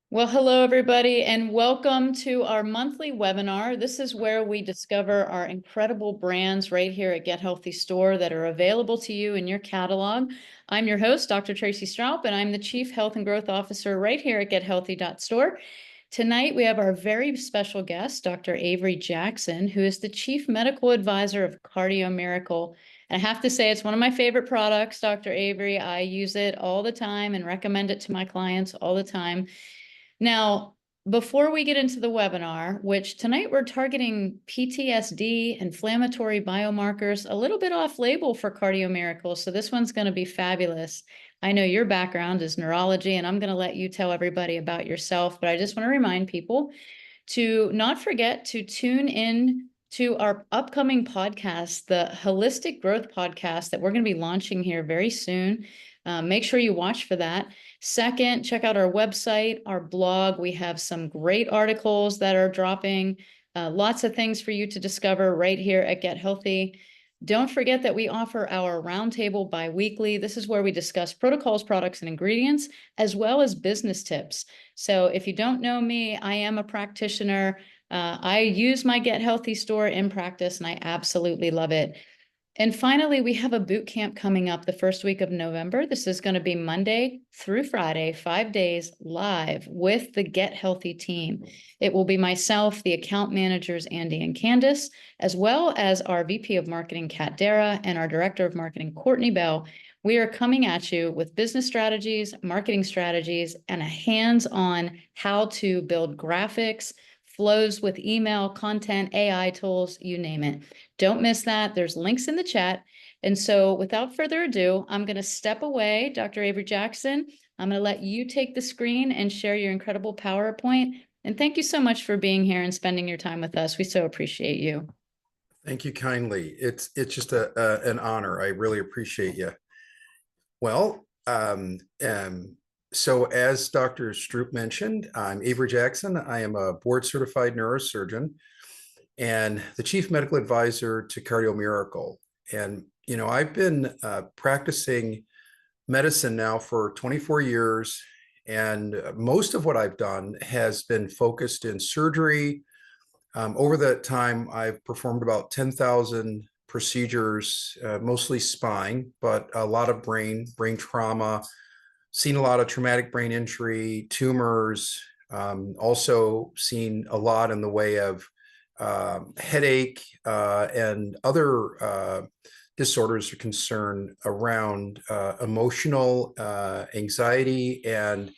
Well, hello, everybody, and welcome to our monthly webinar. This is where we discover our incredible brands right here at Get Healthy Store that are available to you in your catalog. I'm your host, Dr. Tracy Stroup, and I'm the Chief Health and Growth Officer right here at GetHealthy.store. Tonight, we have our very special guest, Dr. Avery Jackson, who is the Chief Medical Advisor of Cardio Miracle. And I have to say, it's one of my favorite products, Dr. Avery. I use it all the time and recommend it to my clients all the time. Now, before we get into the webinar, which tonight we're targeting PTSD, inflammatory biomarkers, a little bit off label for Cardio Miracle. So this one's going to be fabulous. I know your background is neurology, and I'm going to let you tell everybody about yourself, but I just want to remind people to not forget to tune in to our upcoming podcast, the Holistic Growth Podcast that we're going to be launching here very soon. Make sure you watch for that. Second, check out our website, our blog. We have some great articles that are dropping, lots of things for you to discover right here at Get Healthy. Don't forget that we offer our roundtable bi-weekly. This is where we discuss protocols, products, and ingredients, as well as business tips. So if you don't know me, I am a practitioner. I use my Get Healthy store in practice, and I absolutely love it. And finally, we have a boot camp coming up the first week of November. This is going to be Monday through Friday, 5 days live with the Get Healthy team. It will be myself, the account managers, Andy and Candace, as well as our VP of Marketing, Kat Dara, and our Director of Marketing, Courtney Bell. We are coming at you with business strategies, marketing strategies, and a hands-on how to build graphics, flows with email, content, AI tools, you name it. Don't miss that. There's links in the chat. And so without further ado, I'm going to step away. Dr. Avery Jackson, I'm going to let you take the screen and share your incredible PowerPoint. And thank you so much for being here and spending your time with us. We so appreciate you. Thank you kindly. It's just an honor. I really appreciate you. Well, so as Dr. Stroup mentioned, I'm Avery Jackson. I am a board certified neurosurgeon and the chief medical advisor to Cardio Miracle. And, you know, I've been practicing medicine now for 24 years. And most of what I've done has been focused in surgery. Over that time, I've performed about 10,000 procedures, mostly spine, but a lot of brain trauma, seen a lot of traumatic brain injury, tumors, also seen a lot in the way of headache and other disorders or concern around emotional anxiety and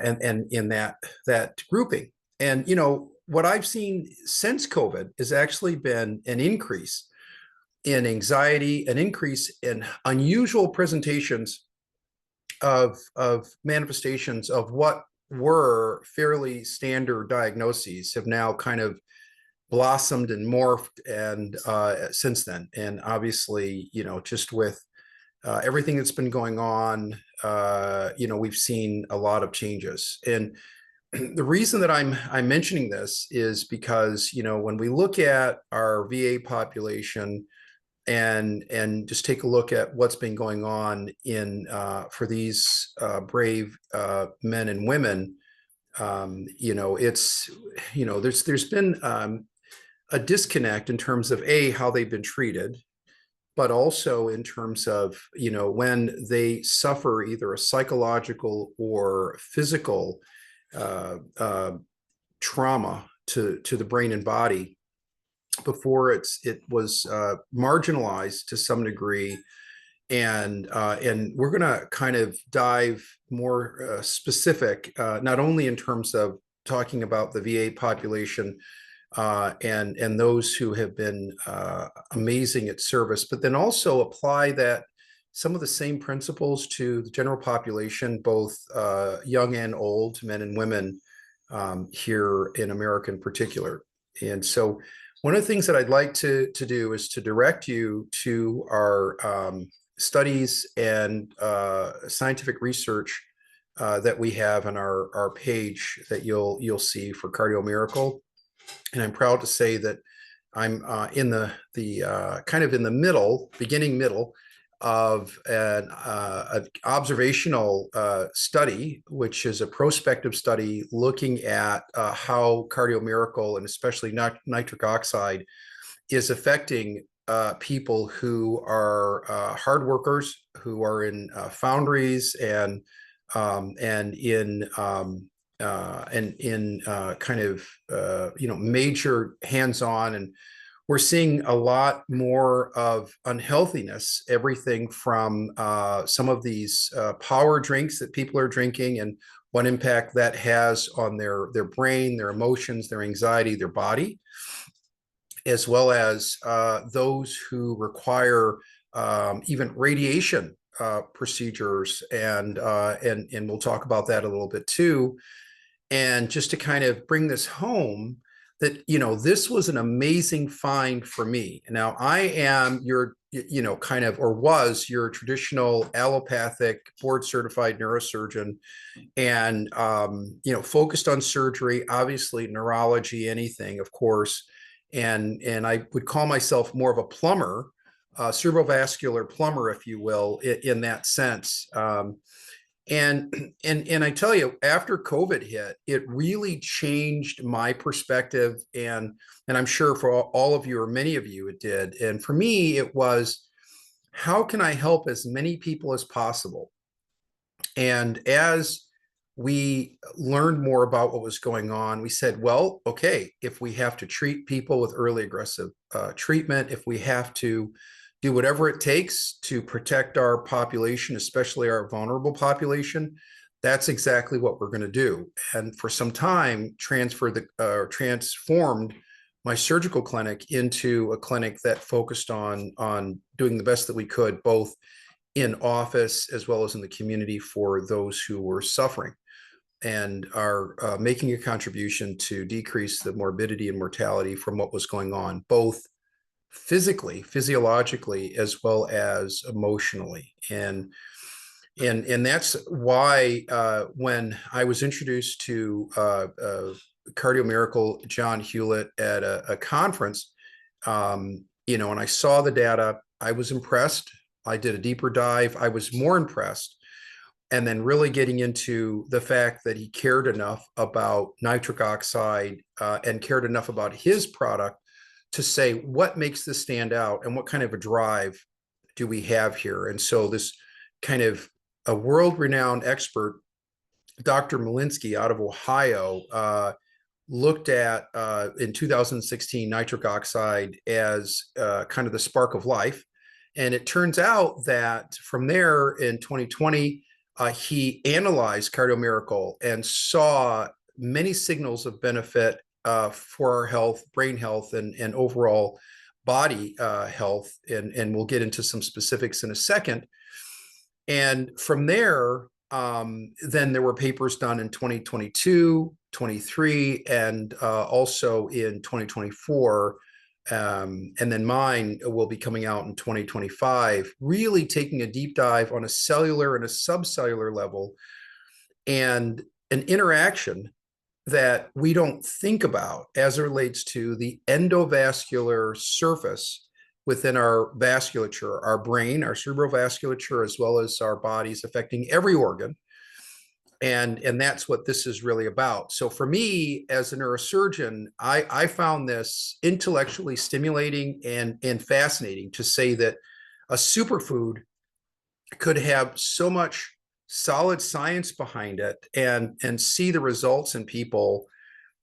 in that grouping. And, you know, what I've seen since COVID has actually been an increase in anxiety, an increase in unusual presentations of manifestations of what were fairly standard diagnoses have now kind of blossomed and morphed and since then. And obviously, you know, just with everything that's been going on, you know, we've seen a lot of changes. And the reason that I'm mentioning this is because, you know, when we look at our VA population and just take a look at what's been going on in for these brave men and women, you know, it's, you know, there's been a disconnect in terms of how they've been treated, but also in terms of, you know, when they suffer either a psychological or physical trauma to the brain and body before it was marginalized to some degree. And we're going to kind of dive more specific, not only in terms of talking about the VA population and those who have been amazing at service, but then also apply that some of the same principles to the general population, both young and old, men and women here in America in particular. And so one of the things that I'd like to do is to direct you to our studies and scientific research that we have on our page that you'll see for Cardio Miracle. And I'm proud to say that I'm in the kind of in the middle, beginning middle of an observational study, which is a prospective study looking at how Cardiomiracle and especially nitric oxide is affecting people who are hard workers, who are in foundries and in kind of major hands-on, and we're seeing a lot more of unhealthiness, everything from some of these power drinks that people are drinking and what impact that has on their brain, their emotions, their anxiety, their body, as well as those who require even radiation procedures, and we'll talk about that a little bit too. And just to kind of bring this home, that this was an amazing find for me. Now I am your kind of, or was your traditional allopathic board certified neurosurgeon, and focused on surgery, obviously neurology, anything, of course. And I would call myself more of a plumber, cerebrovascular plumber, if you will, in that sense. And I tell you, after COVID hit, it really changed my perspective, and I'm sure for all of you, or many of you, it did. And for me, it was, how can I help as many people as possible? And as we learned more about what was going on, we said, well, okay, if we have to treat people with early aggressive treatment, if we have to do whatever it takes to protect our population, especially our vulnerable population, that's exactly what we're going to do. And for some time, transformed my surgical clinic into a clinic that focused on doing the best that we could, both in office as well as in the community, for those who were suffering and are making a contribution to decrease the morbidity and mortality from what was going on, both physically, physiologically, as well as emotionally. And that's why when I was introduced to Cardiomiracle John Hewlett at a conference, and I saw the data, I was impressed. I did a deeper dive. I was more impressed. And then really getting into the fact that he cared enough about nitric oxide and cared enough about his product to say, what makes this stand out and what kind of a drive do we have here? And so this kind of a world-renowned expert, Dr. Malinsky out of Ohio, looked at in 2016 nitric oxide as kind of the spark of life. And it turns out that from there in 2020, he analyzed Cardiomiracle and saw many signals of benefit for our health, brain health, and overall body health. And we'll get into some specifics in a second. And from there, then there were papers done in 2022, 23, and also in 2024. And then mine will be coming out in 2025, really taking a deep dive on a cellular and a subcellular level, and an interaction that we don't think about as it relates to the endovascular surface within our vasculature, our brain, our cerebrovasculature, as well as our bodies, affecting every organ. And that's what this is really about. So for me, as a neurosurgeon, I found this intellectually stimulating and fascinating, to say that a superfood could have so much solid science behind it and see the results in people,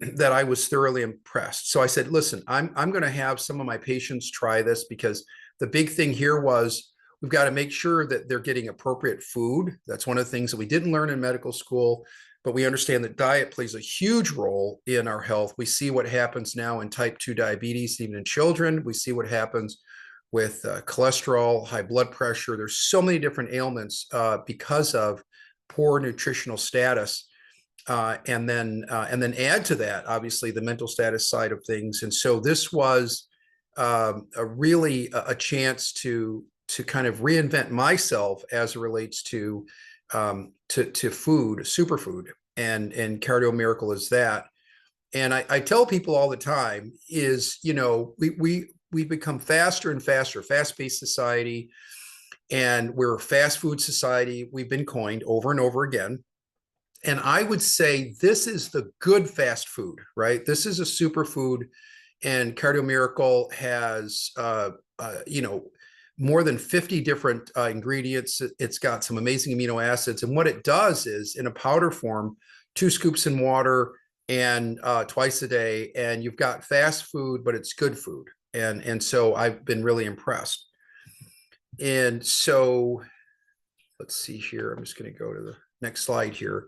that I was thoroughly impressed. So I said, listen, I'm going to have some of my patients try this, because the big thing here was, we've got to make sure that they're getting appropriate food. That's one of the things that we didn't learn in medical school, but we understand that diet plays a huge role in our health. We see what happens now in type 2 diabetes, even in children. We see what happens with cholesterol, high blood pressure. There's so many different ailments because of poor nutritional status. And then add to that, obviously, the mental status side of things. And so this was really a chance to kind of reinvent myself as it relates to food, superfood, and Cardiomiracle is that. And I tell people all the time is, we've become faster and faster, fast-paced society. And we're a fast food society. We've been coined over and over again. And I would say this is the good fast food, right? This is a superfood, and Cardio Miracle has, more than 50 different ingredients. It's got some amazing amino acids. And what it does is, in a powder form, 2 scoops in water and twice a day, and you've got fast food, but it's good food. And so I've been really impressed. And so let's see here. I'm just going to go to the next slide here.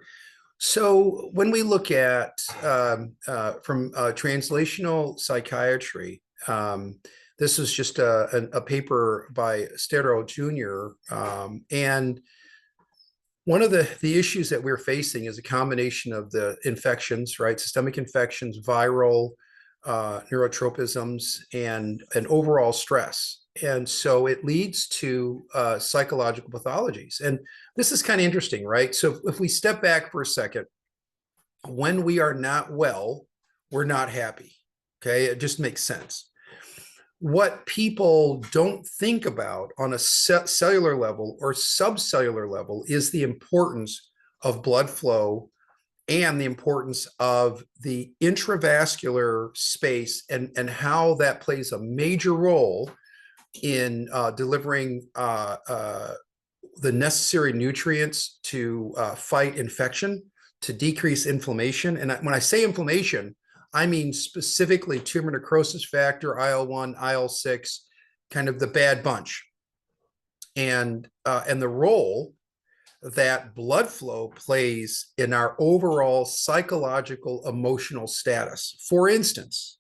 So when we look at from translational psychiatry, this is just a paper by Stero Jr. And one of the issues that we're facing is a combination of the infections, right? Systemic infections, viral, neurotropisms, and overall stress. And so it leads to psychological pathologies. And this is kind of interesting, right? So if we step back for a second, when we are not well, we're not happy. Okay, it just makes sense. What people don't think about on a cellular level or subcellular level is the importance of blood flow and the importance of the intravascular space, and how that plays a major role in delivering the necessary nutrients to fight infection, to decrease inflammation. And when I say inflammation, I mean specifically tumor necrosis factor, IL-1, IL-6, kind of the bad bunch. And the role that blood flow plays in our overall psychological, emotional status. For instance,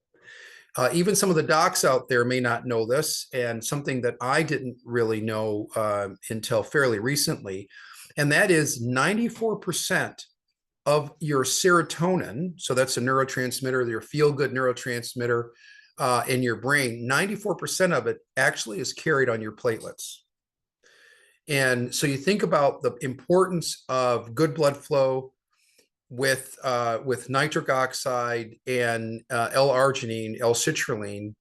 even some of the docs out there may not know this, and something that I didn't really know until fairly recently, and that is 94% of your serotonin, so that's a neurotransmitter, your feel-good neurotransmitter in your brain, 94% of it actually is carried on your platelets. And so you think about the importance of good blood flow with nitric oxide and L-arginine, L-citrulline,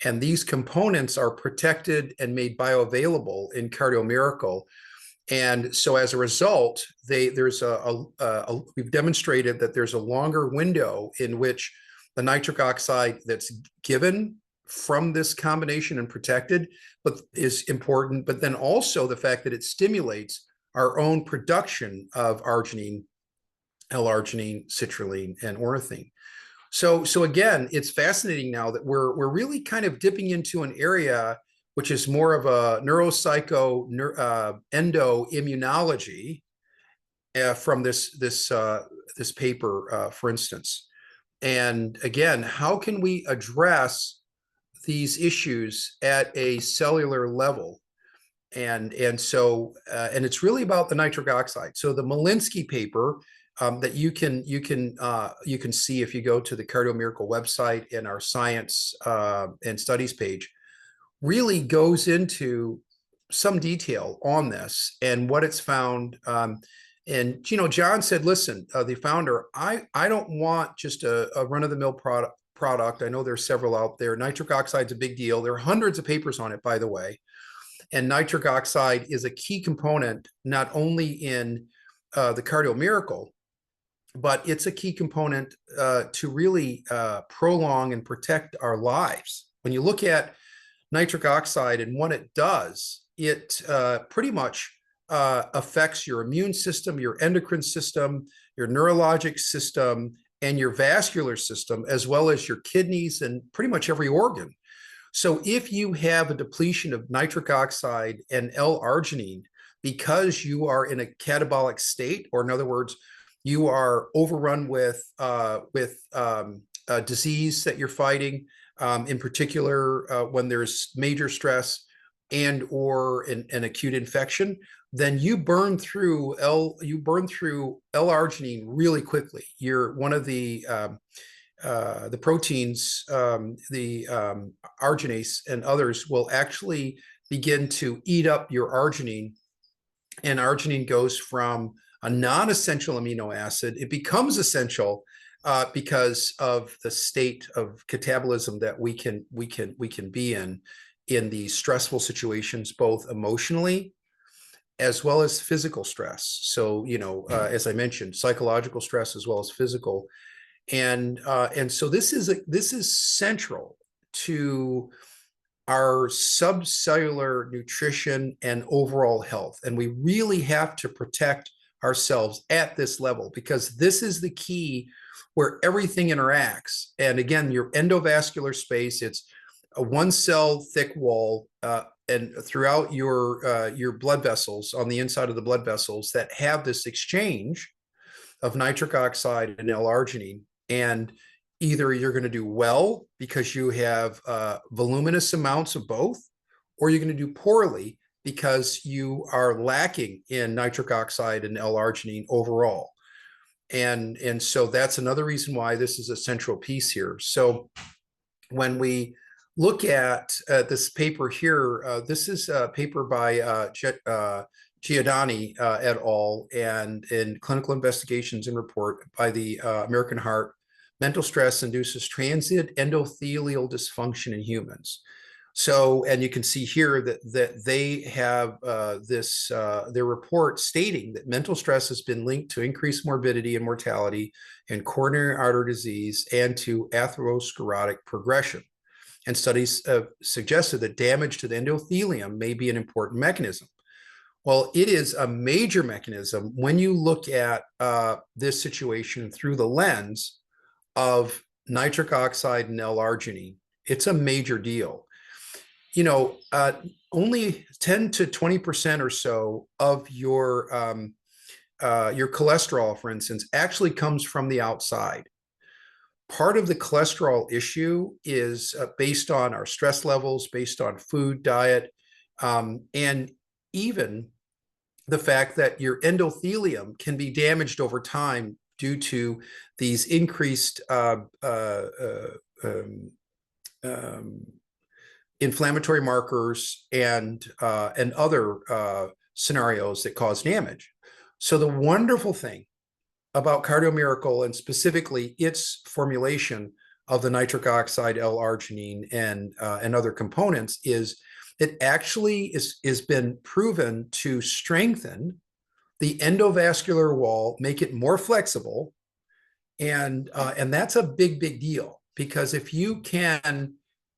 and these components are protected and made bioavailable in Cardio Miracle. And so as a result, we've demonstrated that there's a longer window in which the nitric oxide that's given from this combination and protected, but is important, but then also the fact that it stimulates our own production of arginine, L-arginine, citrulline, and ornithine. So again, it's fascinating now that we're really kind of dipping into an area which is more of a neuropsycho endoimmunology from this paper, for instance. And again, how can we address these issues at a cellular level? And so it's really about the nitric oxide. So the Malinsky paper that you can see if you go to the Cardio Miracle website in our science and studies page, really goes into some detail on this and what it's found. And John said, listen, the founder, I don't want just a run-of-the-mill product. I know there's several out there. Nitric oxide's a big deal. There are hundreds of papers on it, by the way. And nitric oxide is a key component, not only in the Cardio Miracle, but it's a key component to really prolong and protect our lives. When you look at nitric oxide and what it does, it pretty much affects your immune system, your endocrine system, your neurologic system, and your vascular system, as well as your kidneys and pretty much every organ. So if you have a depletion of nitric oxide and L-arginine because you are in a catabolic state, or in other words, you are overrun with disease that you're fighting, in particular when there's major stress and or an acute infection, then you burn through L-arginine really quickly. You're one of the proteins, the arginase and others will actually begin to eat up your arginine, and arginine goes from a non-essential amino acid, it becomes essential because of the state of catabolism that we can be in these stressful situations, both emotionally as well as physical stress. So, as I mentioned, psychological stress as well as physical. And so this is central to our subcellular nutrition and overall health. And we really have to protect ourselves at this level, because this is the key where everything interacts. And again, your endovascular space, it's a one cell thick wall, and throughout your blood vessels, on the inside of the blood vessels, that have this exchange of nitric oxide and L-arginine. And either you're going to do well because you have voluminous amounts of both, or you're going to do poorly because you are lacking in nitric oxide and L-arginine overall. And so that's another reason why this is a central piece here. So when we look at this paper here, this is a paper by Giordani et al. And in Clinical Investigations and Report by the American Heart, mental stress induces transient endothelial dysfunction in humans. So, and you can see here that they have their report stating that mental stress has been linked to increased morbidity and mortality in coronary artery disease and to atherosclerotic progression. And studies have suggested that damage to the endothelium may be an important mechanism. Well, it is a major mechanism when you look at this situation through the lens of nitric oxide and L-arginine. It's a major deal. Only 10 to 20% or so of your cholesterol, for instance, actually comes from the outside. Part of the cholesterol issue is based on our stress levels, based on food, diet, and even the fact that your endothelium can be damaged over time due to these increased inflammatory markers and other scenarios that cause damage. So the wonderful thing about Cardio Miracle, and specifically its formulation of the nitric oxide, L-arginine, and other components, is it actually is been proven to strengthen the endovascular wall, make it more flexible, and that's a big deal, because if you can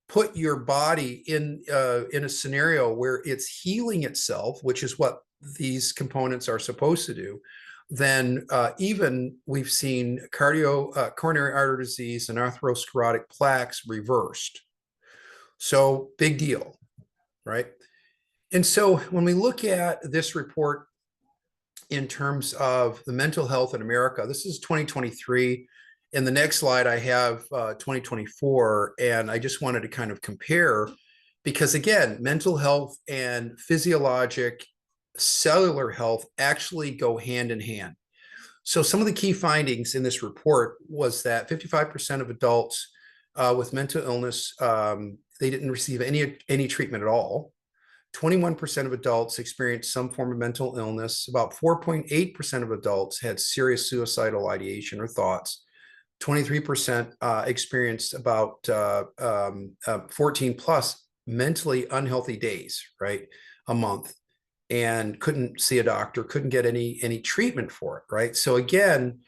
put your body in a scenario where it's healing itself, which is what these components are supposed to do, then even we've seen coronary artery disease and atherosclerotic plaques reversed. So big deal, right? And so when we look at this report in terms of the mental health in America, this is 2023. In the next slide, I have 2024, and I just wanted to kind of compare, because again, mental health and physiologic cellular health actually go hand in hand. So some of the key findings in this report was that 55% of adults with mental illness, they didn't receive any treatment at all. 21% of adults experienced some form of mental illness. About 4.8% of adults had serious suicidal ideation or thoughts. 23% experienced about 14 plus mentally unhealthy days, right, a month, and couldn't see a doctor, couldn't get any treatment for it, right? So again,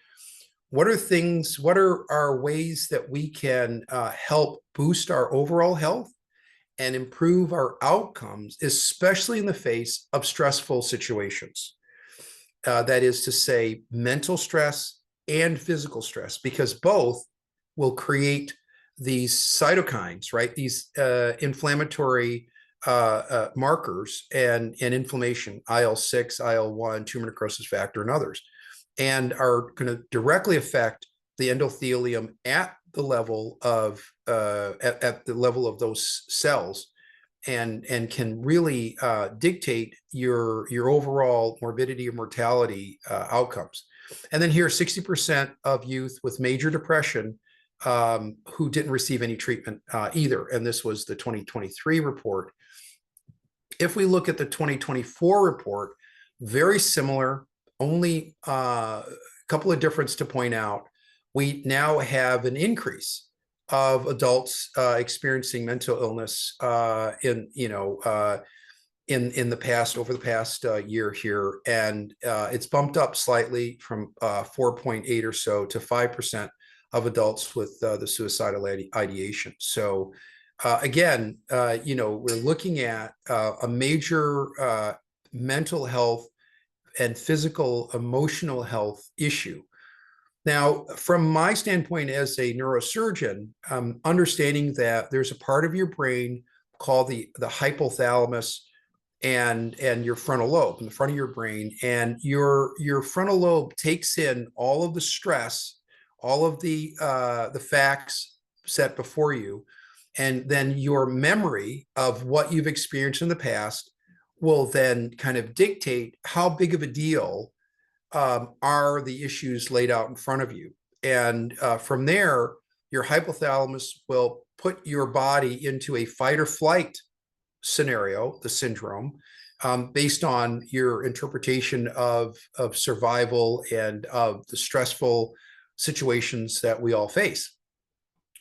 what are our ways that we can help boost our overall health and improve our outcomes, especially in the face of stressful situations? That is to say, mental stress and physical stress, because both will create these cytokines, right? These inflammatory markers and inflammation, IL-6, IL-1, tumor necrosis factor, and others, and are going to directly affect the endothelium at the level of those cells, and can really dictate your overall morbidity or mortality outcomes. And then here, 60% of youth with major depression who didn't receive any treatment either. And this was the 2023 report. If we look at the 2024 report, very similar, only a couple of differences to point out. We now have an increase of adults experiencing mental illness in the past, over the past year here, and it's bumped up slightly from 4.8 or so to 5% of adults with the suicidal ideation. So again, we're looking at a major mental health and physical, emotional health issue. Now, from my standpoint as a neurosurgeon, understanding that there's a part of your brain called the hypothalamus and your frontal lobe in the front of your brain, and your frontal lobe takes in all of the stress, all of the facts set before you, and then your memory of what you've experienced in the past will then kind of dictate how big of a deal are the issues laid out in front of you. And from there, your hypothalamus will put your body into a fight or flight scenario, the syndrome, based on your interpretation of survival and of the stressful situations that we all face.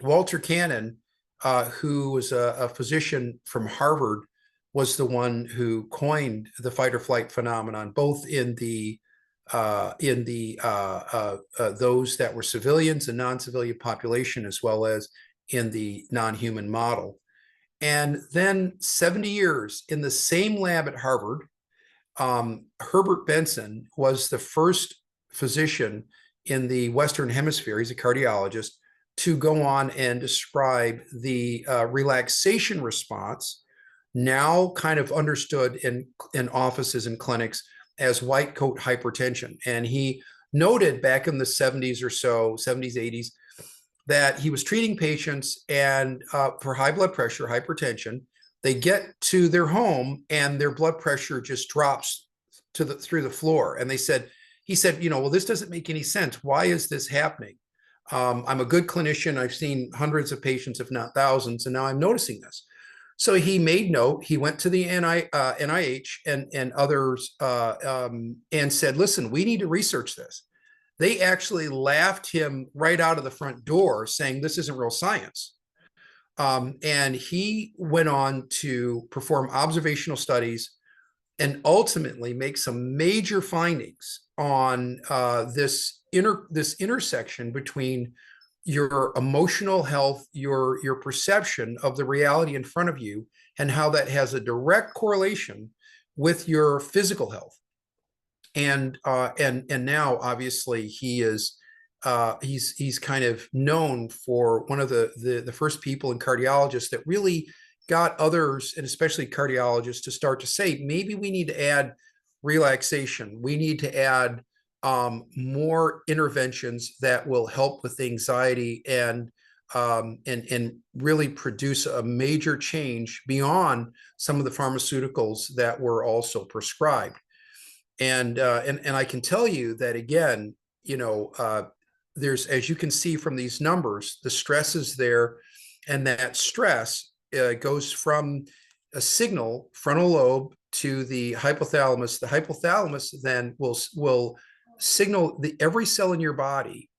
Walter Cannon, who was a physician from Harvard, was the one who coined the fight or flight phenomenon, both in those that were civilians and non-civilian population, as well as in the non-human model. And then 70 years in the same lab at Harvard, Herbert Benson was the first physician in the Western Hemisphere, he's a cardiologist, to go on and describe the relaxation response, now kind of understood in offices and clinics as white coat hypertension. And he noted back in the 70s or so, 70s, 80s, that he was treating patients and for high blood pressure, hypertension. They get to their home and their blood pressure just drops through the floor. And he said, well, this doesn't make any sense. Why is this happening? I'm a good clinician. I've seen hundreds of patients, if not thousands, and now I'm noticing this. So he made note. He went to the NIH and others and said, listen, we need to research this. They actually laughed him right out of the front door, saying this isn't real science. And he went on to perform observational studies and ultimately make some major findings on this intersection between your emotional health, your perception of the reality in front of you, and how that has a direct correlation with your physical health. And now obviously he's kind of known for one of the first people in cardiologists that really got others, and especially cardiologists, to start to say, maybe we need to add relaxation. We need to add more interventions that will help with anxiety and really produce a major change beyond some of the pharmaceuticals that were also prescribed. And I can tell you that, again, there's, as you can see from these numbers, the stress is there, and that stress goes from a signal, frontal lobe, to the hypothalamus. The hypothalamus then will signal every cell in your body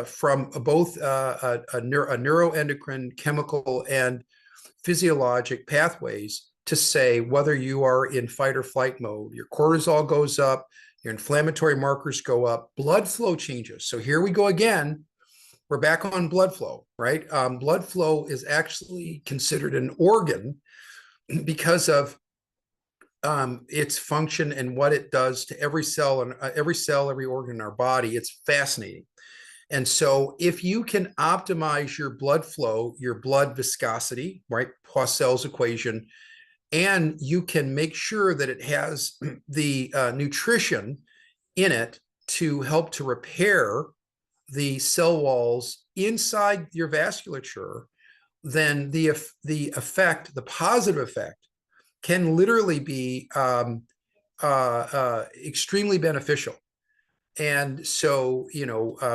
from both a neuroendocrine, chemical, and physiologic pathways to say whether you are in fight or flight mode. Your cortisol goes up, your inflammatory markers go up, blood flow changes. So here we go again. We're back on blood flow, right? Blood flow is actually considered an organ because of its function and what it does to every cell and every organ in our body. It's fascinating. And so if you can optimize your blood flow, your blood viscosity, right, Poiseuille's equation, and you can make sure that it has the nutrition in it to help to repair the cell walls inside your vasculature, then the effect, the positive effect, can literally be extremely beneficial. And so,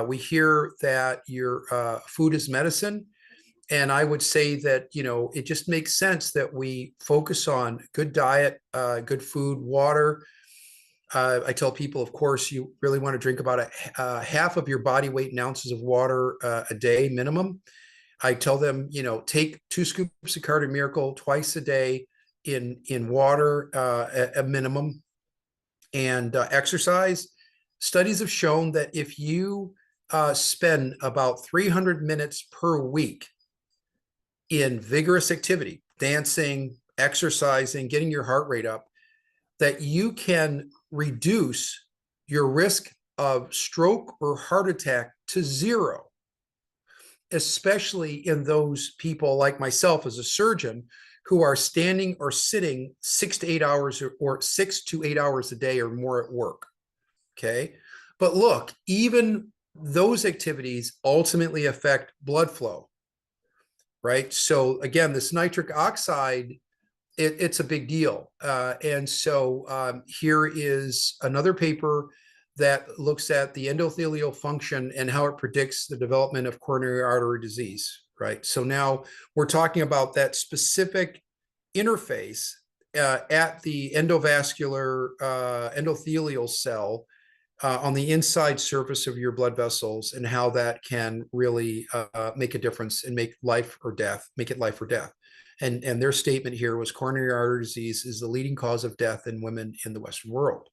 we hear that your food is medicine. And I would say that, it just makes sense that we focus on good diet, good food, water. I tell people, of course, you really want to drink about half of your body weight in ounces of water a day minimum. I tell them, take 2 scoops of Cardio Miracle twice a day in water at a minimum, and exercise. Studies have shown that if you spend about 300 minutes per week in vigorous activity, dancing, exercising, getting your heart rate up, that you can reduce your risk of stroke or heart attack to zero, especially in those people like myself as a surgeon who are standing or sitting 6 to 8 hours or 6 to 8 hours a day or more at work. Okay. But look, even those activities ultimately affect blood flow, right? So again, this nitric oxide, it's a big deal. And so here is another paper that looks at the endothelial function and how it predicts the development of coronary artery disease, right? So now we're talking about that specific interface at the endovascular endothelial cell on the inside surface of your blood vessels, and how that can really make a difference and make it life or death. And their statement here was coronary artery disease is the leading cause of death in women in the Western world.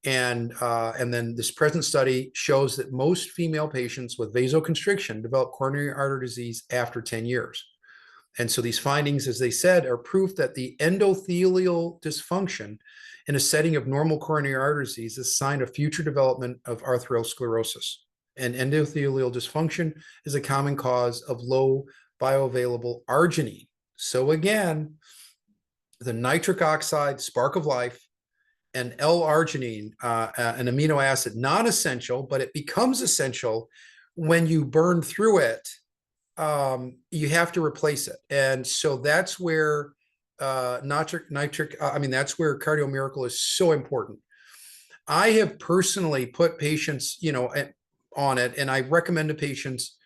And then this present study shows that most female patients with vasoconstriction develop coronary artery disease after 10 years. And so these findings, as they said, are proof that the endothelial dysfunction in a setting of normal coronary artery disease is a sign of future development of atherosclerosis. And endothelial dysfunction is a common cause of low bioavailable arginine. So again, the nitric oxide, spark of life, and L-arginine, an amino acid, non-essential, but it becomes essential when you burn through it. You have to replace it. And so that's where that's where Cardio Miracle is so important. I have personally put patients, on it, and I recommend to patients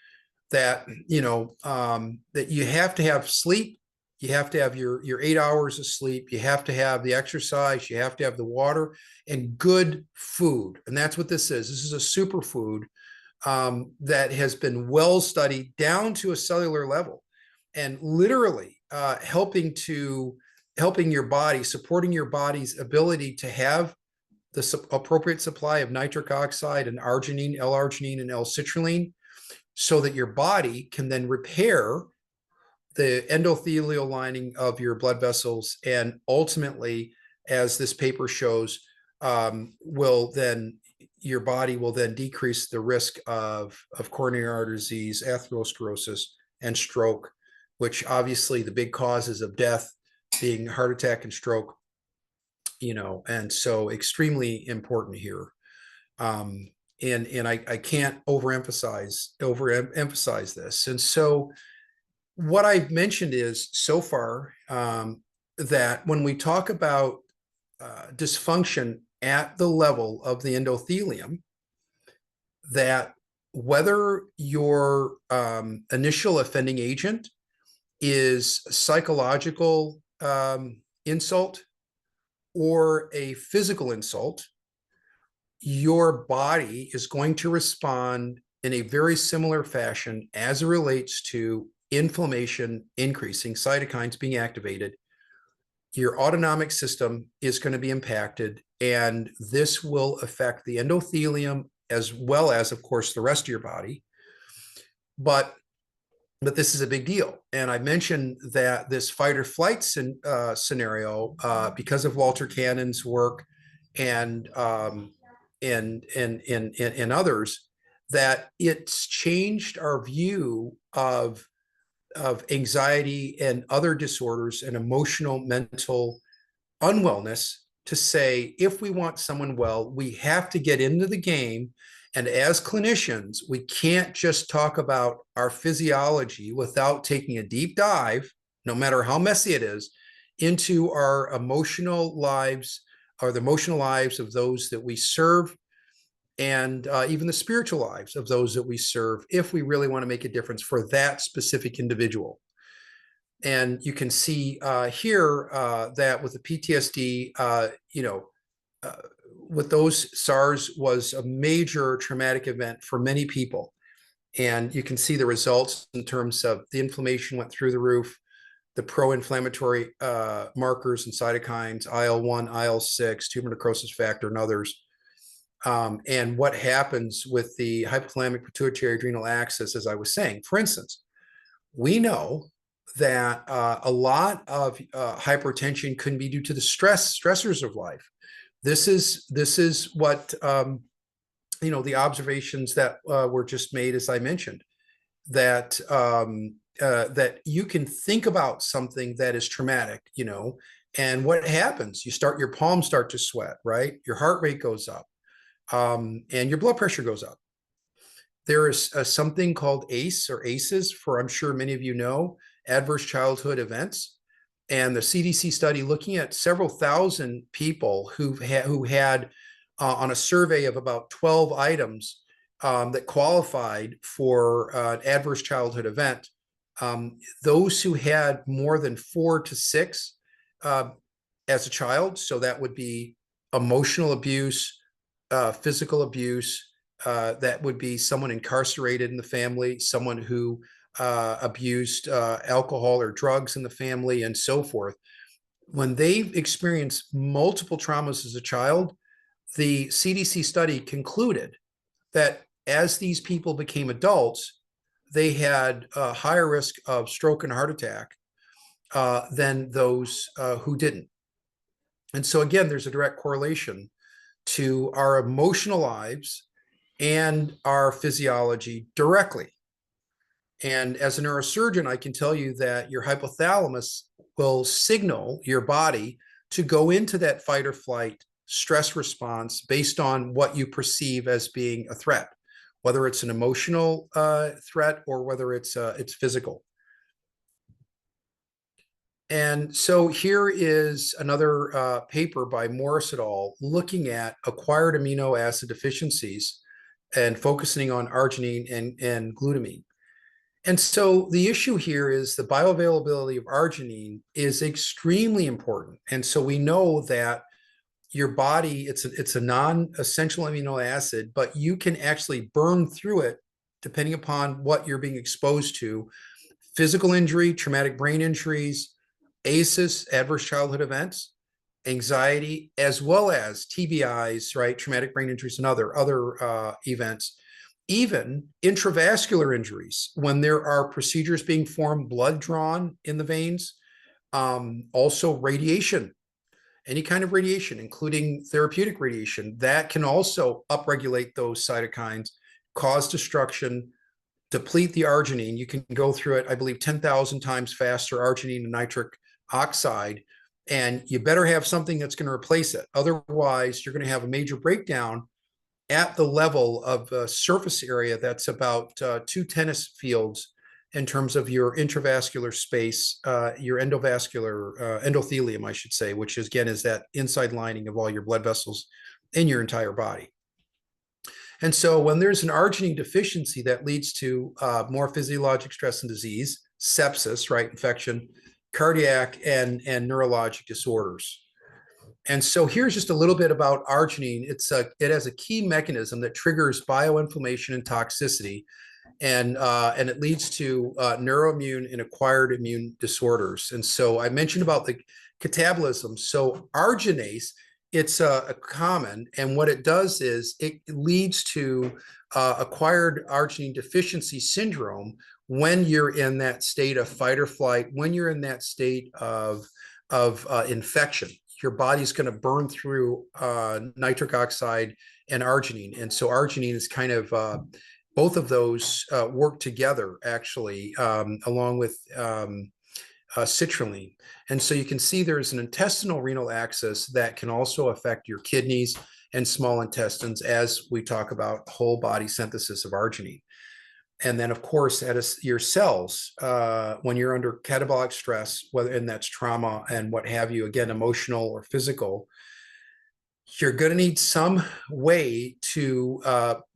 that, that you have to have sleep. You have to have your 8 hours of sleep. You have to have the exercise. You have to have the water and good food. And that's what this is. This is a superfood that has been well studied down to a cellular level, and literally helping your body, supporting your body's ability to have the appropriate supply of nitric oxide and arginine, L-arginine and L-citrulline, so that your body can then repair the endothelial lining of your blood vessels, and ultimately, as this paper shows, your body will then decrease the risk of coronary artery disease, atherosclerosis, and stroke, which obviously the big causes of death being heart attack and stroke, and so extremely important here. And I can't overemphasize this. And so what I've mentioned is so far that when we talk about dysfunction at the level of the endothelium, that whether your initial offending agent is psychological insult or a physical insult, your body is going to respond in a very similar fashion as it relates to inflammation increasing, cytokines being activated. Your autonomic system is going to be impacted, and this will affect the endothelium as well as, of course, the rest of your body. But this is a big deal. And I mentioned that this fight or flight scenario, because of Walter Cannon's work and others, that it's changed our view of anxiety and other disorders and emotional, mental unwellness, to say, if we want someone well, we have to get into the game. And as clinicians, we can't just talk about our physiology without taking a deep dive, no matter how messy it is, into our emotional lives, or the emotional lives of those that we serve, and even the spiritual lives of those that we serve, if we really want to make a difference for that specific individual. And you can see here that with the PTSD, with those, SARS was a major traumatic event for many people. And you can see the results in terms of the inflammation went through the roof. the pro-inflammatory markers and cytokines, IL-1, IL-6, tumor necrosis factor, and others. And what happens with the hypothalamic pituitary adrenal axis, as I was saying. For instance, we know that a lot of hypertension can be due to the stressors of life. This is what the observations that were just made, as I mentioned, that that you can think about something that is traumatic, and what happens? Your palms start to sweat, right? Your heart rate goes up, and your blood pressure goes up. There is something called ACE or ACEs, for I'm sure many of you know, adverse childhood events. And the CDC study looking at several thousand people who had on a survey of about 12 items that qualified for an adverse childhood event. Those who had more than 4 to 6 as a child, so that would be emotional abuse, physical abuse, that would be someone incarcerated in the family, someone who abused alcohol or drugs in the family, and so forth. When they've experienced multiple traumas as a child, the CDC study concluded that as these people became adults, they had a higher risk of stroke and heart attack than those who didn't. And so again, there's a direct correlation to our emotional lives and our physiology directly. And as a neurosurgeon, I can tell you that your hypothalamus will signal your body to go into that fight or flight stress response based on what you perceive as being a threat, whether it's an emotional threat or whether it's physical. And so here is another paper by Morris et al. Looking at acquired amino acid deficiencies and focusing on arginine and glutamine. And so the issue here is the bioavailability of arginine is extremely important. And so we know that your body, it's a non-essential amino acid, but you can actually burn through it depending upon what you're being exposed to. Physical injury, traumatic brain injuries, ACEs, adverse childhood events, anxiety, as well as TBIs, right? Traumatic brain injuries and other events. Even intravascular injuries, when there are procedures being formed, blood drawn in the veins, also radiation, any kind of radiation, including therapeutic radiation, that can also upregulate those cytokines, cause destruction, deplete the arginine. You can go through it, I believe, 10,000 times faster, arginine and nitric oxide, and you better have something that's going to replace it. Otherwise, you're going to have a major breakdown at the level of a surface area that's about 2 tennis fields in terms of your intravascular space, your endovascular endothelium, I should say, which is, again, is that inside lining of all your blood vessels in your entire body. And so when there's an arginine deficiency, that leads to more physiologic stress and disease, sepsis, right, infection, cardiac and neurologic disorders. And so here's just a little bit about arginine. It has a key mechanism that triggers bioinflammation and toxicity, and it leads to neuroimmune and acquired immune disorders. And so I mentioned about the catabolism. So arginase, it's a common, and what it does is it leads to acquired arginine deficiency syndrome when you're in that state of fight or flight, when you're in that state of infection. Your body's going to burn through nitric oxide and arginine. And so arginine is kind of, both of those work together, actually, along with citrulline. And so you can see there's an intestinal renal axis that can also affect your kidneys and small intestines as we talk about whole body synthesis of arginine. And then, of course, your cells, when you're under catabolic stress, and that's trauma and what have you, again, emotional or physical, you're going to need some way to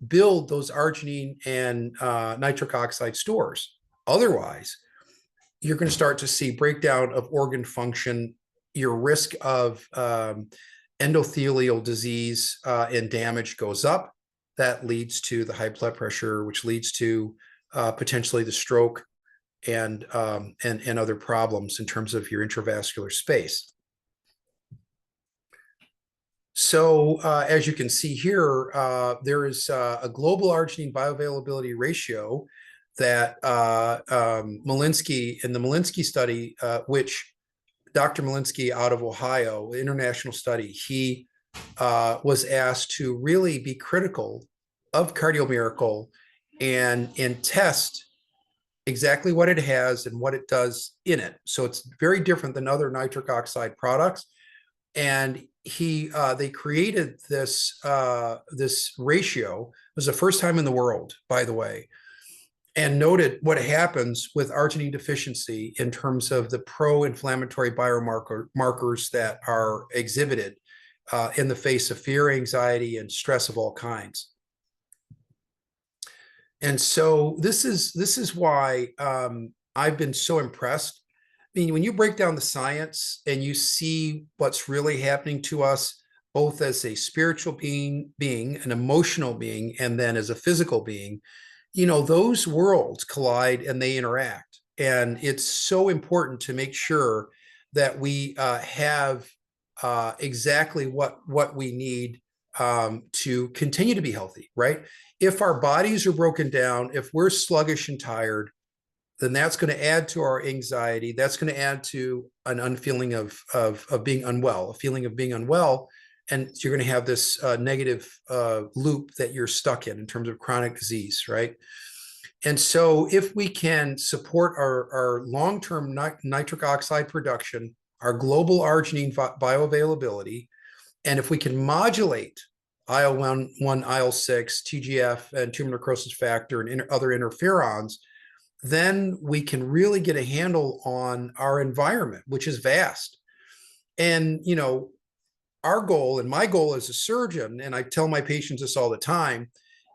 build those arginine and nitric oxide stores. Otherwise, you're going to start to see breakdown of organ function. Your risk of endothelial disease and damage goes up. That leads to the high blood pressure, which leads to potentially the stroke and other problems in terms of your intravascular space. So as you can see here, there is a global arginine bioavailability ratio that Malinsky, in the Malinsky study, which Dr. Malinsky out of Ohio, international study, he was asked to really be critical of CardioMiracle and test exactly what it has and what it does in it. So it's very different than other nitric oxide products. And they created this this ratio. It was the first time in the world, by the way, and noted what happens with arginine deficiency in terms of the pro-inflammatory biomarkers that are exhibited in the face of fear, anxiety, and stress of all kinds. And so this is why I've been so impressed. I mean, when you break down the science and you see what's really happening to us, both as a spiritual being, an emotional being, and then as a physical being, you know, those worlds collide and they interact. And it's so important to make sure that we have exactly what we need to continue to be healthy, right? If our bodies are broken down, if we're sluggish and tired, then that's going to add to our anxiety. That's going to add to an unfeeling of being unwell, a feeling of being unwell. And you're going to have this negative loop that you're stuck in terms of chronic disease, right? And so if we can support our long-term nitric oxide production, our global arginine bioavailability, and if we can modulate IL-1, IL-6, TGF, and tumor necrosis factor and other interferons, then we can really get a handle on our environment, which is vast. And, you know, our goal and my goal as a surgeon, and I tell my patients this all the time,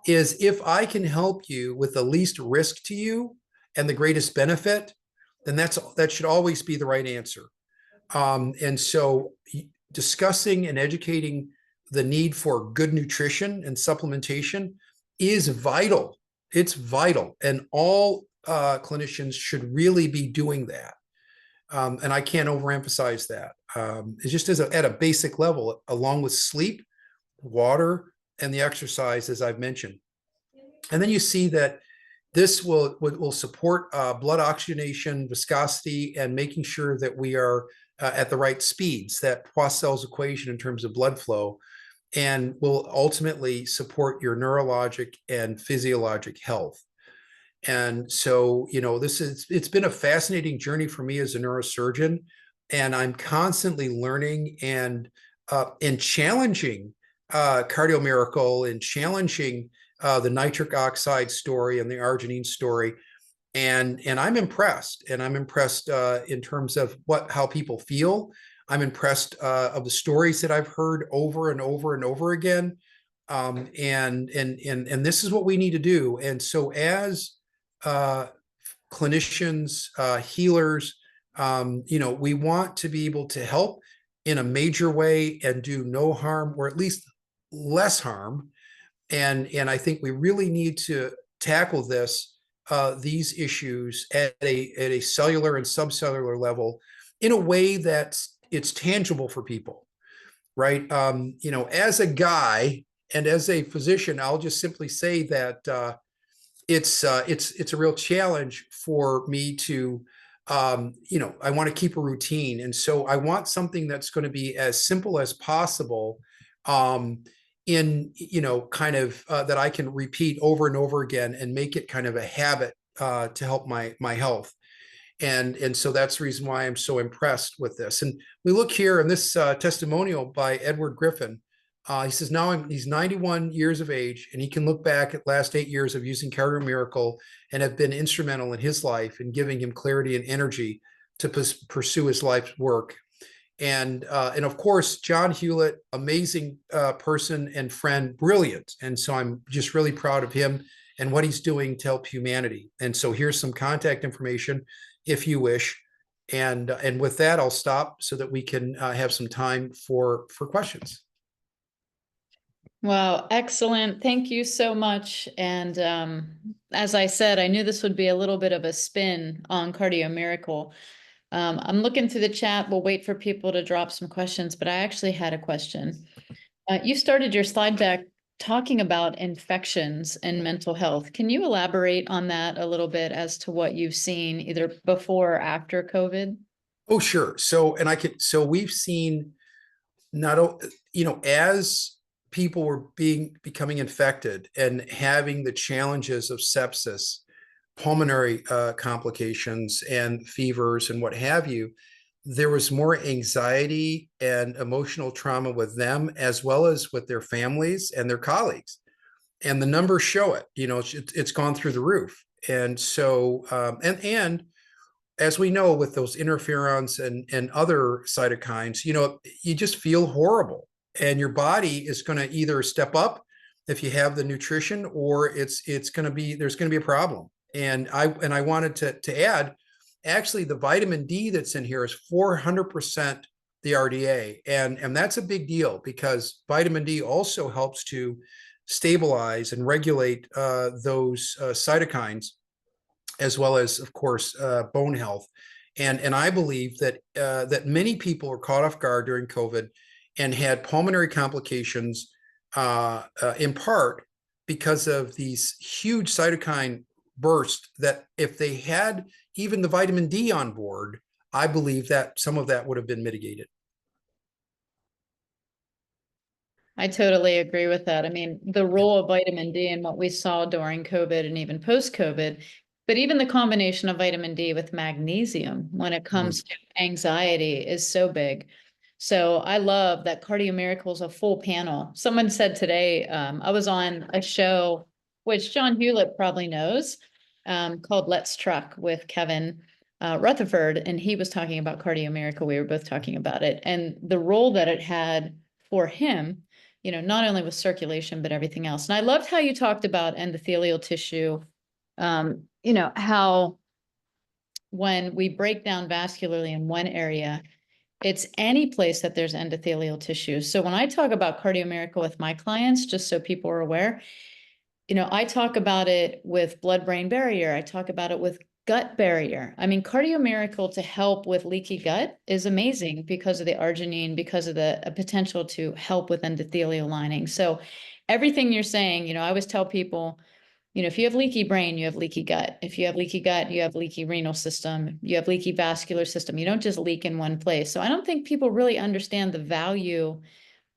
is if I can help you with the least risk to you and the greatest benefit, then that should always be the right answer. And so discussing and educating the need for good nutrition and supplementation is vital. It's vital. And all clinicians should really be doing that. And I can't overemphasize that. It's just at a basic level, along with sleep, water, and the exercise, as I've mentioned. And then you see that this will support blood oxygenation, viscosity, and making sure that we are at the right speeds, that Poiseuille's equation in terms of blood flow, and will ultimately support your neurologic and physiologic health. And so, you know, it's been a fascinating journey for me as a neurosurgeon, and I'm constantly learning and challenging CardioMiracle and challenging the nitric oxide story and the arginine story. And I'm impressed, and I'm impressed in terms of how people feel. I'm impressed of the stories that I've heard over and over and over again. And this is what we need to do. And so as clinicians, healers, you know, we want to be able to help in a major way and do no harm, or at least less harm. And I think we really need to tackle these issues at a cellular and subcellular level in a way that it's tangible for people, right? You know, as a guy and as a physician, I'll just simply say that it's a real challenge for me to, you know, I want to keep a routine. And so I want something that's going to be as simple as possible, in, you know, kind of that I can repeat over and over again and make it kind of a habit to help my health. And so that's the reason why I'm so impressed with this. And we look here in this testimonial by Edward Griffin. He says he's 91 years of age, and he can look back at last 8 years of using CardioMiracle and have been instrumental in his life in giving him clarity and energy to pursue his life's work. And of course, John Hewlett, amazing person and friend, brilliant. And so I'm just really proud of him and what he's doing to help humanity. And so here's some contact information if you wish. And with that, I'll stop so that we can have some time for questions. Wow, excellent. Thank you so much. And as I said, I knew this would be a little bit of a spin on Cardio Miracle. I'm looking through the chat. We'll wait for people to drop some questions, but I actually had a question. You started your slide deck talking about infections and mental health. Can you elaborate on that a little bit as to what you've seen either before or after COVID? Oh, sure. So we've seen as people were becoming infected and having the challenges of sepsis, pulmonary complications and fevers and what have you, there was more anxiety and emotional trauma with them as well as with their families and their colleagues. And the numbers show it. It's gone through the roof. And so, and as we know, with those interferons and other cytokines, you just feel horrible, and your body is going to either step up if you have the nutrition, or it's going to be there's going to be a problem. And I wanted to add, actually, the vitamin D that's in here is 400% the RDA, and that's a big deal because vitamin D also helps to stabilize and regulate those cytokines, as well as, of course, bone health. And I believe that many people were caught off guard during COVID and had pulmonary complications, in part because of these huge cytokine bursts. That if they had even the vitamin D on board, I believe that some of that would have been mitigated. I totally agree with that. I mean, the role of vitamin D and what we saw during COVID and even post-COVID, but even the combination of vitamin D with magnesium when it Mhm. comes to anxiety is so big. So I love that Cardio Miracle's a full panel. Someone said today, I was on a show, which John Hewlett probably knows, called Let's Truck with Kevin Rutherford, and he was talking about Cardio Miracle. We were both talking about it and the role that it had for him, not only with circulation, but everything else. And I loved how you talked about endothelial tissue, how when we break down vascularly in one area, it's any place that there's endothelial tissue. So when I talk about Cardio Miracle with my clients, just so people are aware, I talk about it with blood-brain barrier. I talk about it with gut barrier. I mean, Cardio Miracle to help with leaky gut is amazing because of the arginine, because of the potential to help with endothelial lining. So everything you're saying, I always tell people, if you have leaky brain, you have leaky gut. If you have leaky gut, you have leaky renal system, you have leaky vascular system. You don't just leak in one place. So I don't think people really understand the value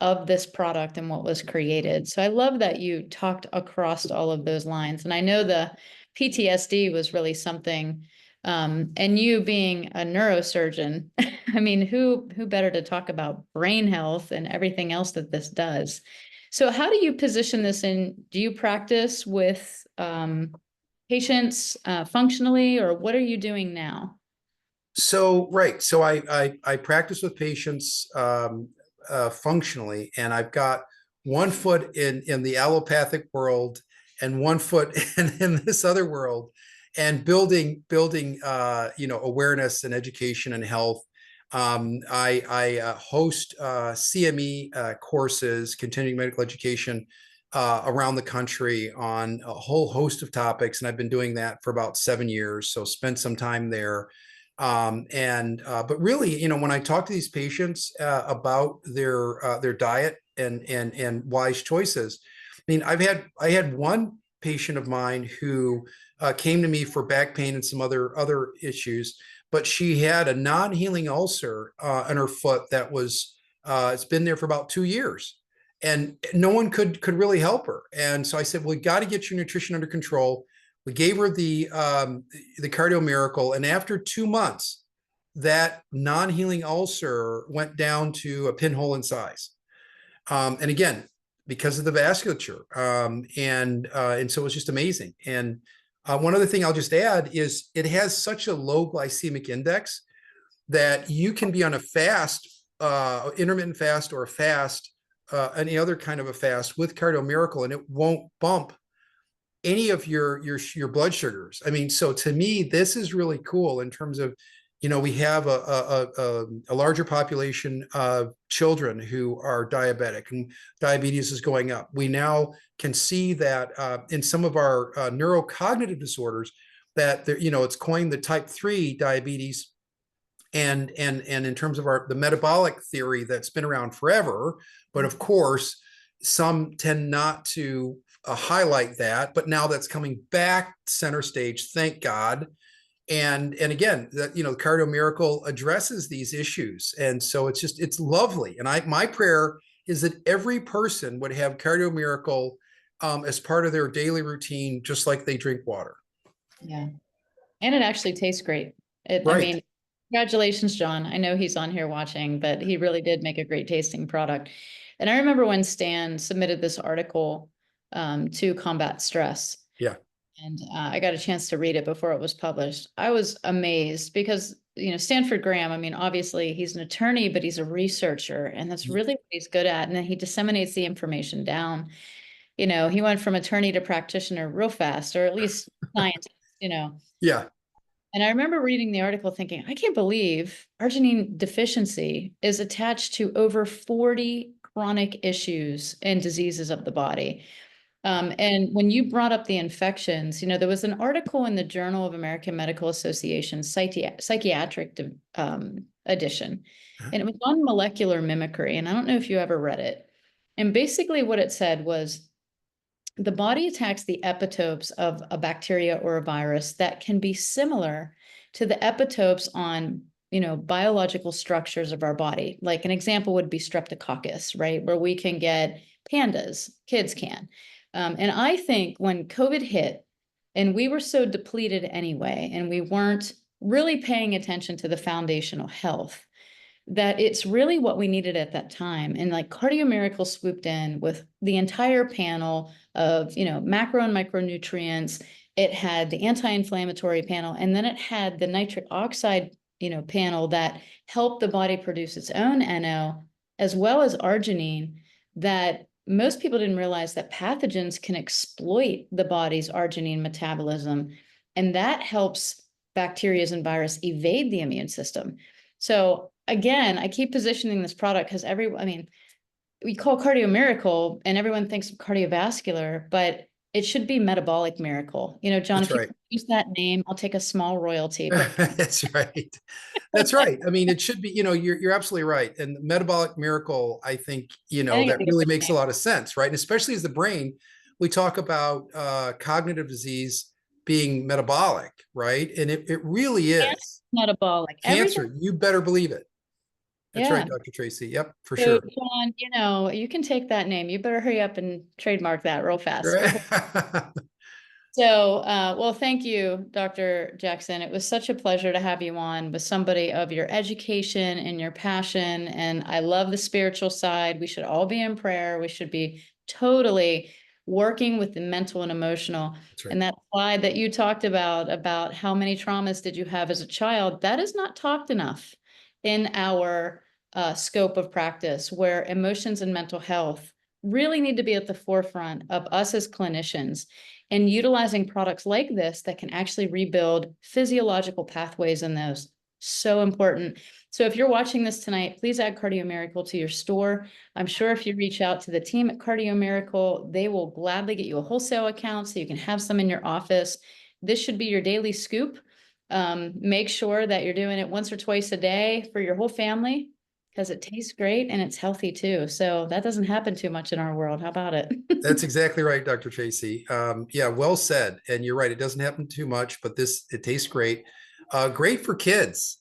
of this product and what was created. So I love that you talked across all of those lines. And I know the PTSD was really something, and you being a neurosurgeon, I mean, who better to talk about brain health and everything else that this does? So how do you position this in? Do you practice with patients functionally, or what are you doing now? So, right. So I practice with patients functionally, and I've got one foot in the allopathic world and one foot in this other world, and building awareness and education and health. I host CME courses, continuing medical education, around the country on a whole host of topics, and I've been doing that for about 7 years. So spent some time there. But really, when I talk to these patients about their diet and wise choices, I mean, I had one patient of mine who came to me for back pain and some other issues, but she had a non-healing ulcer on her foot that was it's been there for about 2 years, and no one could really help her. And so I said, well, we got to get your nutrition under control. We gave her the Cardio Miracle, and after 2 months, that non-healing ulcer went down to a pinhole in size. And again, because of the vasculature, and so it was just amazing. And one other thing I'll just add is it has such a low glycemic index that you can be on a fast, intermittent fast, or a fast, any other kind of a fast with Cardio Miracle, and it won't bump any of your blood sugars. I mean, so to me, this is really cool in terms of We have a larger population of children who are diabetic, and diabetes is going up. We now can see that in some of our neurocognitive disorders that there, it's coined the type 3 diabetes. And in terms of the metabolic theory that's been around forever, but of course, some tend not to highlight that. But now that's coming back center stage, thank God. And again, that Cardio Miracle addresses these issues, and so it's lovely. And my prayer is that every person would have Cardio Miracle as part of their daily routine, just like they drink water. Yeah. And it actually tastes great. I Right. mean, congratulations, John. I know he's on here watching, but he really did make a great tasting product. And I remember when Stan submitted this article to combat stress. Yeah. And I got a chance to read it before it was published. I was amazed because, Stanford Graham, I mean, obviously he's an attorney, but he's a researcher, and that's really what he's good at. And then he disseminates the information down. He went from attorney to practitioner real fast, or at least scientist, Yeah. And I remember reading the article thinking, I can't believe arginine deficiency is attached to over 40 chronic issues and diseases of the body. And when you brought up the infections, there was an article in the Journal of American Medical Association psychiatric edition, and it was on molecular mimicry. And I don't know if you ever read it. And basically what it said was the body attacks the epitopes of a bacteria or a virus that can be similar to the epitopes on biological structures of our body. Like an example would be streptococcus, right? Where we can get pandas, kids can. And I think when COVID hit and we were so depleted anyway, and we weren't really paying attention to the foundational health, that it's really what we needed at that time. And like Cardio Miracle swooped in with the entire panel of, macro and micronutrients. It had the anti-inflammatory panel, and then it had the nitric oxide, panel that helped the body produce its own NO, as well as arginine, that most people didn't realize that pathogens can exploit the body's arginine metabolism, and that helps bacteria and virus evade the immune system. So again, I keep positioning this product because we call Cardio Miracle and everyone thinks of cardiovascular, but it should be Metabolic Miracle. John, That's if you right. use that name, I'll take a small royalty. But That's right. That's right. I mean, it should be, you're absolutely right. And Metabolic Miracle, I think, I think that it's a really good makes a name. lot of sense, right? And especially as the brain, we talk about cognitive disease being metabolic, right? And it really is. Metabolic. Everything. Cancer, you better believe it. That's right, Yeah. Dr. Tracy. Yep, for So, sure. John, you can take that name. You better hurry up and trademark that real fast. Right. So, well, thank you, Dr. Jackson. It was such a pleasure to have you on with somebody of your education and your passion. And I love the spiritual side. We should all be in prayer. We should be totally working with the mental and emotional. That's right. And that slide that you talked about how many traumas did you have as a child, that is not talked enough in our scope of practice, where emotions and mental health really need to be at the forefront of us as clinicians, and utilizing products like this that can actually rebuild physiological pathways in those. So important. So if you're watching this tonight, please add Cardio Miracle to your store. I'm sure if you reach out to the team at Cardio Miracle, they will gladly get you a wholesale account so you can have some in your office. This should be your daily scoop. Make sure that you're doing it once or twice a day for your whole family, because it tastes great and it's healthy too. So that doesn't happen too much in our world. How about it? That's exactly right, Dr. Tracy. Yeah, well said. And you're right. It doesn't happen too much, but it tastes great. Great for kids.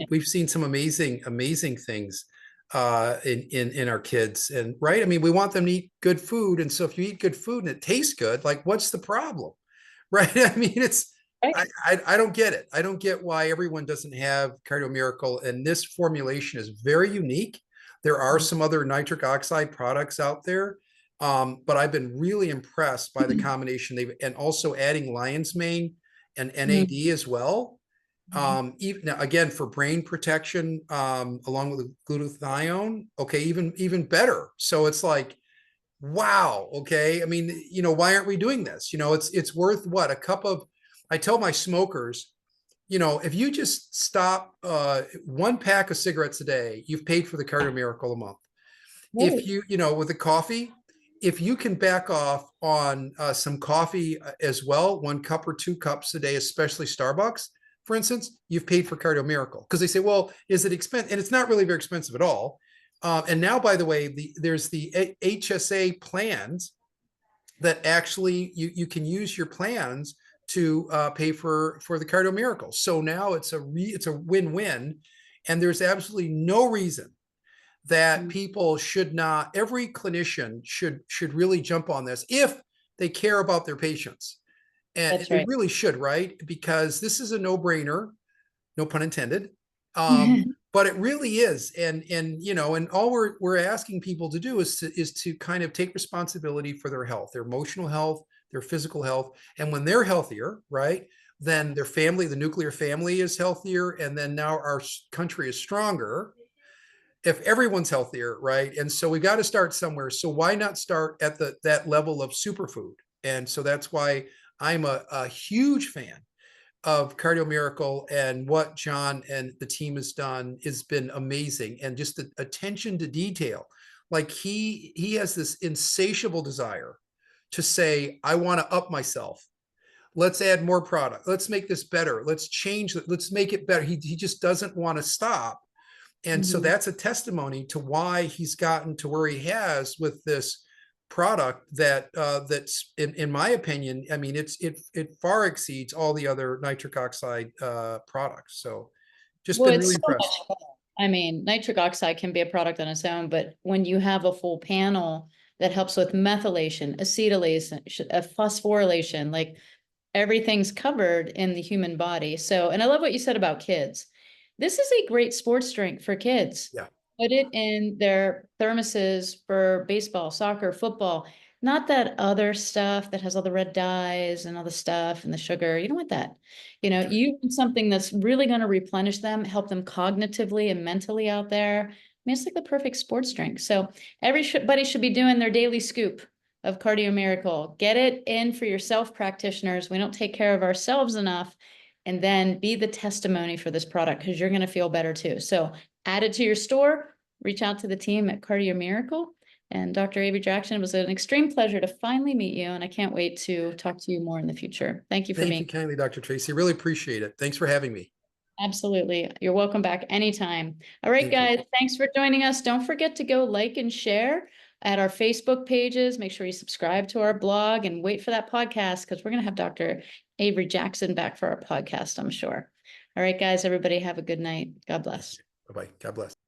We've seen some amazing things in our kids. And right, I mean, we want them to eat good food. And so if you eat good food and it tastes good, like what's the problem? Right. I mean, Right. I don't get it. I don't get why everyone doesn't have Cardio Miracle. And this formulation is very unique. There are some other nitric oxide products out there. But I've been really impressed by the combination and also adding lion's mane and NAD as well. Even now, again, for brain protection, along with glutathione, okay, even better. So it's like, wow, okay. I mean, why aren't we doing this? It's worth what, a cup of, I tell my smokers, if you just stop one pack of cigarettes a day, you've paid for the Cardio Miracle a month. Right. If with the coffee, if you can back off on some coffee as well, 1 cup or 2 cups a day, especially Starbucks, for instance, you've paid for Cardio Miracle. Because they say, well, is it expensive? And it's not really very expensive at all. And now, by the way, there's the HSA plans that actually you can use your plans to pay for the Cardio Miracle. So now it's a win-win, and there's absolutely no reason that people should not. Every clinician should really jump on this if they care about their patients, and That's they right. really should, right? Because this is a no-brainer, no pun intended. But it really is, and all we're asking people to do is to kind of take responsibility for their health, their emotional health, their physical health, and when they're healthier, right, then their family, the nuclear family, is healthier, and then now our country is stronger if everyone's healthier, right? And so we got to start somewhere. So why not start at that level of superfood? And so that's why I'm a huge fan of Cardio Miracle, and what John and the team has done has been amazing. And just the attention to detail, like he has this insatiable desire to say, I want to up myself. Let's add more product. Let's make this better. Let's change it. Let's make it better. He just doesn't want to stop. And so that's a testimony to why he's gotten to where he has with this product that's in my opinion, I mean, it far exceeds all the other nitric oxide products. So just Well, been it's really so much impressed. more. I mean, nitric oxide can be a product on its own, but when you have a full panel that helps with methylation, acetylation, phosphorylation, like everything's covered in the human body. So, and I love what you said about kids. This is a great sports drink for kids. Yeah. Put it in their thermoses for baseball, soccer, football, not that other stuff that has all the red dyes and all the stuff and the sugar. You don't want that. Okay. You want something that's really going to replenish them, help them cognitively and mentally out there. I mean, it's like the perfect sports drink. So everybody should be doing their daily scoop of Cardio Miracle. Get it in for yourself practitioners. We don't take care of ourselves enough. And then be the testimony for this product, because you're going to feel better too. So add it to your store, reach out to the team at Cardio Miracle. And Dr. Avery Jackson, it was an extreme pleasure to finally meet you. And I can't wait to talk to you more in the future. Thank you for Thank you being. kindly, Dr. Tracy. Really appreciate it. Thanks for having me. Absolutely. You're welcome back anytime. All right, Thank you. guys, thanks for joining us. Don't forget to go like and share at our Facebook pages. Make sure you subscribe to our blog and wait for that podcast, because we're going to have Dr. Avery Jackson back for our podcast, I'm sure. All right, guys, everybody have a good night. God bless. Bye-bye. God bless.